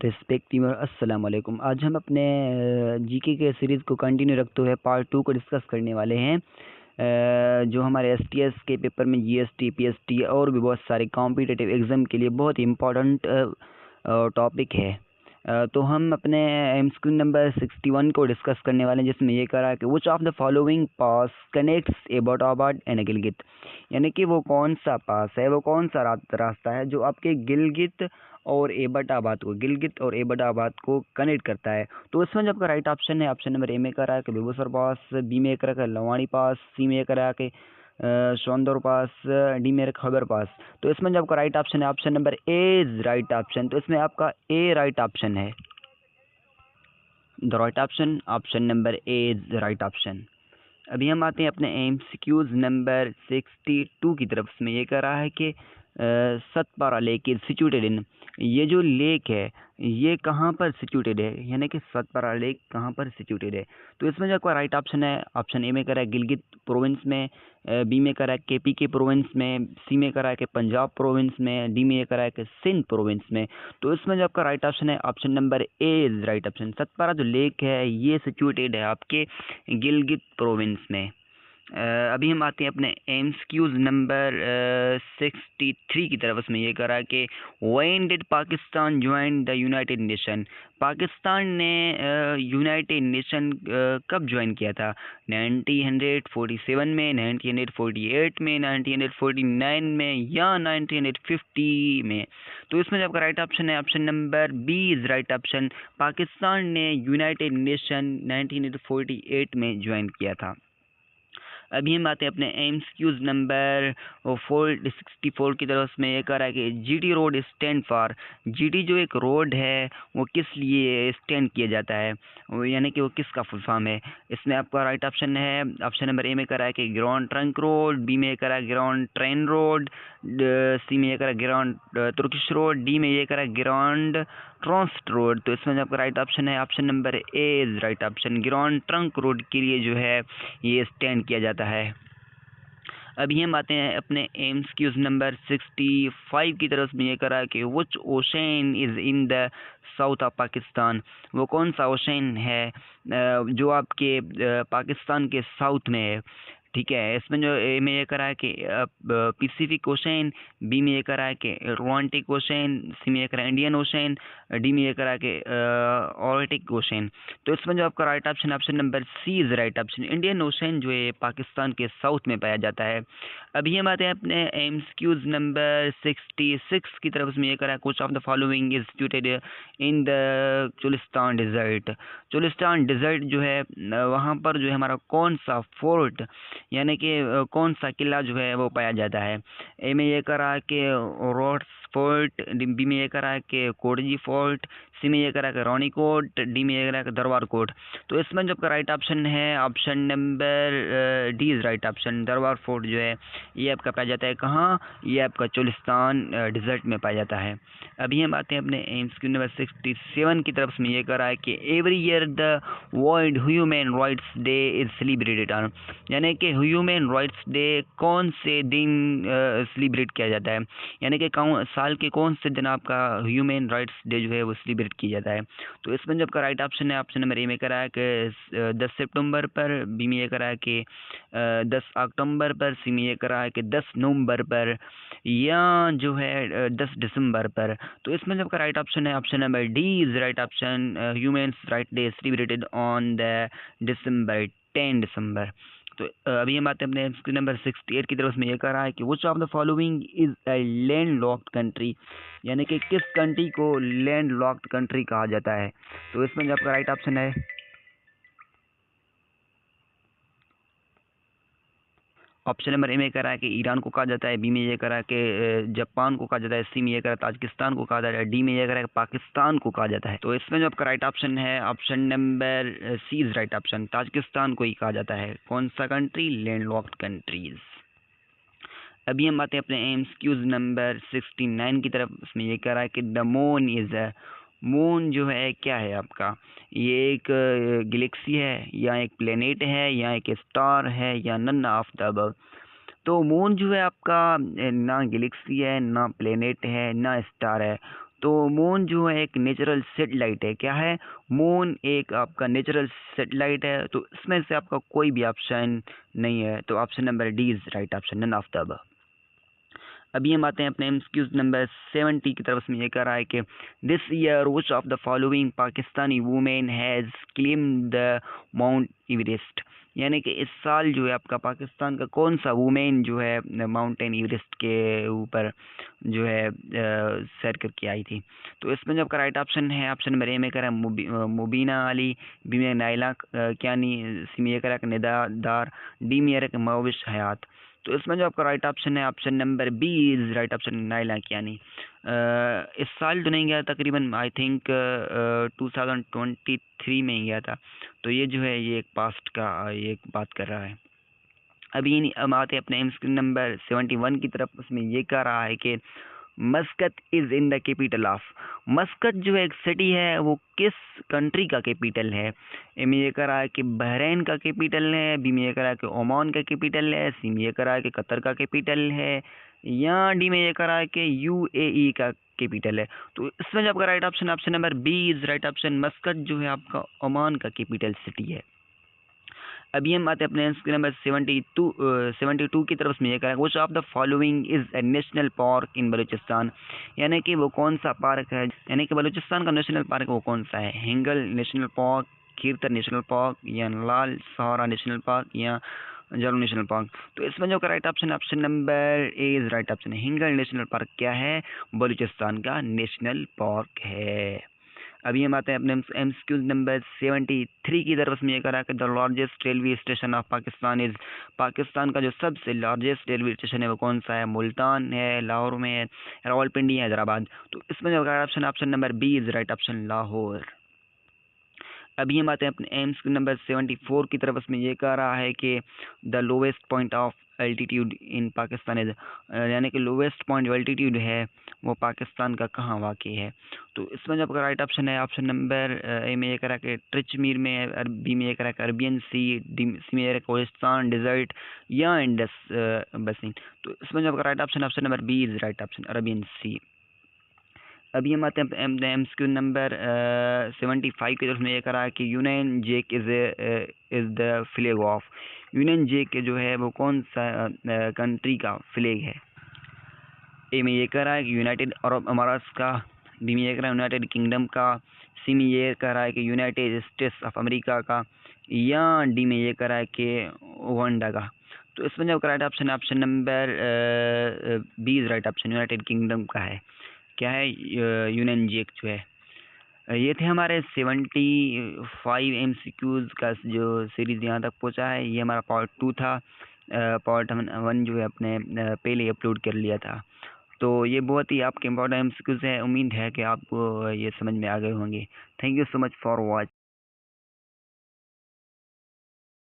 Respective अस्सलाम वालेकुम। आज हम अपने जीके के सीरीज़ को कंटिन्यू रखते हुए पार्ट 2 को डिस्कस करने वाले हैं। जो हमारे एसटीएस के पेपर में जीएसटी, पीएसटी और भी बहुत सारे कॉम्पिटिटिव एग्ज़ाम के लिए बहुत इम्पोर्टेंट टॉपिक है। तो हम अपने एमसीक्यू नंबर 61 को डिस्कस करने वाले हैं, जिसमें ये करा कि which of the following pass connects Abbottabad and Gilgit, यानी कि वो कौन सा पास है, वो कौन सा रास्ता है जो आपके गिलगित और एबटाबाद को कनेक्ट करता है। तो इसमें जब का राइट ऑप्शन है ऑप्शन नंबर ए में करा है कि बेगूसराय पास, बी में करा के लवानी पास, सी में करा के शौंदर पास, डी में खबर पास। तो इसमें जब का राइट ऑप्शन है option number A is right option. तो इसमें आपका ए राइट ऑप्शन है। The right option number A is right option. अभी हम आते हैं अपने एमसीक्यूज नंबर 62 की तरफ। इसमें ये कह रहा है कि Satpara lake is situated in, ये जो लेक है ये कहाँ पर सिचुएटेड है, यानी कि सतपारा लेक कहाँ पर सिचुएटेड है। तो इसमें जो आपका राइट ऑप्शन है ऑप्शन ए में करा है गिलगित प्रोविंस में, बी में करा है केपी के प्रोविंस में, सी में करा है कि पंजाब प्रोविंस में, डी में ये करा है कि सिंध प्रोविंस में। तो इसमें जो आपका राइट ऑप्शन है option number A is right option. Satpara जो लेक है ये सिचुएटेड है आपके गिलगित प्रोविंस में। अभी हम आते हैं अपने एमसीक्यूज नंबर 63 की तरफ। उसमें ये करा कि when did Pakistan join the United nation, Pakistan ने यूनाइटेड नेशन कब ज्वाइन किया था? 1947 में, 1948 में, 1949 में या 1950 में। तो इसमें जब राइट ऑप्शन है option number B is right option. Pakistan ने यूनाइटेड नेशन 1948 में ज्वाइन किया था। अभी हम आते हैं अपने एमसीक्यूज नंबर 464 की तरफ। में ये कह रहा है कि GT road stand for, GT जो एक रोड है वो किस लिए स्टैंड किया जाता है, यानी कि वो किसका फुल फॉर्म है। इसमें आपका राइट ऑप्शन है ऑप्शन नंबर ए में कह रहा है कि ग्राउंड ट्रंक रोड, बी में कह रहा है ग्राउंड ट्रेन रोड, सी में ये कह रहा है ग्राउंड तुर्किश रोड, डी में ये कह रहा है ग्राउंड ट्रांस्ट रोड। तो इसमें आपका राइट ऑप्शन है option number A is right option. Ground trunk road के लिए जो है ये स्टैंड किया जाता है। अभी हम आते हैं अपने एमसीक्यूज नंबर 65 की तरफ में ये करा कि which ocean is in the south of Pakistan, वो कौन सा ओशन है जो आपके पाकिस्तान के साउथ में है। ठीक है, इसमें जो ए में ये करा है कि पैसिफिक ओशन, बी में ये करा है कि अटलांटिक ओशन, सी में ये करा है इंडियन ओशन, डी में ये करा है कि आर्कटिक ओशन। तो इसमें जो आपका right option option number C is right option. Indian ocean जो है पाकिस्तान के साउथ में पाया जाता है। अभी हम आते हैं अपने एमसीक्यूज नंबर 66 की तरफ। में ये करा है कुछ of the following is situated in the Cholistan desert. Cholistan desert जो है वहाँ पर जो है हमारा कौन सा फोर्ट, यानी कि कौन सा किला जो है वो पाया जाता है। ए में ये करा है कि रोड्स फोर्ट, बी में ये करा है कि कोटजी फोर्ट, सी में ये करा है कि रानी कोट, डी में ये करा है कि दरबार कोट। तो इसमें जो राइट ऑप्शन है option number D is right option. दरबार फोर्ट जो है ये आपका पाया जाता है कहाँ, ये आपका चोलिस्तान डिजर्ट में पाया जाता है। अभी हम आते हैं अपने एमसीक्यू नंबर 67 की तरफ। में ये करा है कि every year the world human rights day is celebrated on, यानी कि ह्यूमन राइट्स डे कौन से दिन सेलिब्रेट किया जाता है, यानी कि साल के कौन से दिन आपका ह्यूमन राइट्स डे जो है वो सेलिब्रेट किया जाता है। तो इसमें जब का राइट ऑप्शन है ऑप्शन नंबर ए में करा है कि 10 सितंबर पर, बी में ये करा है कि 10 अक्टूबर पर, सी में ये करा है कि 10 नवंबर पर, या जो है 10 दिसंबर पर। तो इसमें जब का राइट ऑप्शन है option number D is right option. Human right day celebrated on the दिसंबर 10 दिसंबर। तो अभी हम आते हैं अपने एमसीक्यू नंबर 68 की तरफ। में ये कह रहा है कि which of the following is a land locked country, यानी कि किस कंट्री को लैंड लॉक्ड कंट्री कहा जाता है। तो इसमें जो आपका राइट ऑप्शन है ऑप्शन नंबर ए में कह रहा है कि ईरान को कहा जाता है, बी में ये कह रहा है कि जापान को कहा जाता है, सी में ये कह रहा है ताजिकिस्तान को कहा जाता है, डी में ये कह रहा है कि पाकिस्तान को कहा जाता है। तो इसमें जो आपका राइट ऑप्शन है option number C is right option. Tajikistan को ही कहा जाता है। कौन सा कंट्री? Land locked countries. अभी हम आते हैं अपने एमसीक्यूज नंबर 69 की तरफ। उसमें ये कह रहा है कि the moon is a, moon जो है क्या है आपका, ये एक गैलेक्सी है या एक प्लेनेट है या एक स्टार है या नन ऑफ द अबव। तो मून जो है आपका ना गैलेक्सी है, ना प्लेनेट है, ना स्टार है। तो मून जो है एक नेचुरल सेटेलाइट है। क्या है? मून एक आपका नेचुरल सेटेलाइट है। तो इसमें से आपका कोई भी ऑप्शन नहीं है, तो option number D is right option, none of the above. अभी हम आते हैं अपने एमसीक्यूज नंबर 70 की तरफ। में ये कह रहा है कि this year which of the following Pakistani women has claimed the mount Everest. यानी कि इस साल जो है आपका पाकिस्तान का कौन सा वुमेन जो है माउंटेन एवरेस्ट के ऊपर जो है सैर करके आई थी। तो इसमें जो आपका राइट ऑप्शन है ऑप्शन नंबर ए में करा मुबीना अली, बी में नाइला क्यानी, सी में ये करा निदा दार, डी में ये मविश हयात। तो इसमें जो आपका राइट ऑप्शन है option number B is right option, Naila Kiani. इस साल तो नहीं गया, तकरीबन आई थिंक 2023 में ही गया था। तो ये जो है ये एक पास्ट का ये बात कर रहा है। अभी हम आते हैं अपने एमसीक्यू नंबर 71 की तरफ। उसमें ये कह रहा है कि मस्कत is in the capital of. मस्कत जो है एक सिटी है, वो किस कंट्री का कैपिटल है? ए में ये कह रहा है कि बहरीन का कैपिटल है, बी में ये कह रहा है कि ओमान का कैपिटल है, सी में ये कह रहा है कि कतर का कैपिटल है, या डी में ये कह रहा है कि यूएई का कैपिटल है। तो इसमें जो आपका right option option number B is right option, Muscat जो है आपका ओमान का कैपिटल सिटी है। अभी हम आते हैं अपने स्क्रीन नंबर 72 की तरफ। में ये करें which of the following is a national park इन बलूचिस्तान। यानी कि वो कौन सा पार्क है, यानी कि बलूचिस्तान का नेशनल पार्क वो कौन सा है? हिंगल नेशनल पार्क, खीरतर नेशनल पार्क, या लाल सहारा नेशनल पार्क, या जालू नेशनल पार्क। तो इसमें जो right option option number A is right option. Hingol national park क्या है? बलूचिस्तान का नेशनल पार्क है। अभी हम आते हैं अपने एमसीक्यू नंबर 73 की तरफ। में ये करा कि the largest railway station of Pakistan is. Pakistan का जो सबसे लार्जेस्ट रेलवे स्टेशन है वो कौन सा है? मुल्तान है, लाहौर में है, रावलपिंडी है, हैदराबाद। तो इसमें जो option option number B is right option, Lahore. अभी हम आते हैं अपने एमसीक्यू नंबर 74 की तरफ। में ये कह रहा है कि the lowest point of altitude in Pakistan is. यानी कि लोवेस्ट पॉइंट जो एल्टीट्यूड है वो पाकिस्तान का कहाँ वाक़ है? तो इसमें जो आपका राइट ऑप्शन है ऑप्शन नंबर ए में ये करा कि ट्रिचमीर में है, बी में ये करा कि अरबियन सी, डी सी में ये कोहिस्तान डेजर्ट, या इंडस बसिन। तो इसमें जो आपका right option option number B is right option, Arabian sea. अभी हम आते हैं एमसीक्यू नंबर 75 की तरफ। में ये करा है कि Union Jack is the flag of. Union Jack जो है वो कौन सा कंट्री का फ्लैग है? ए में ये कह रहा है कि यूनाइटेड अरब अमारात का, बी में ये कह रहा है यूनाइटेड किंगडम का, सी में ये कह रहा है कि यूनाइटेड स्टेट्स ऑफ अमेरिका का, या डी में ये कह रहा है कि ओगंडा का। तो इसमें जो राइट ऑप्शन है option number B is right option, United Kingdom का है। क्या है? यूनियन जैक जो है। ये थे हमारे 75 एमसीक्यूज़ का जो सीरीज़ यहाँ तक पहुँचा है। ये हमारा पार्ट 2 था। पार्ट 1 जो है अपने पहले अपलोड कर लिया था। तो ये बहुत ही आपके इम्पोर्टेंट एमसीक्यूज़ है। उम्मीद है कि आपको ये समझ में आ गए होंगे। Thank you so much for watch.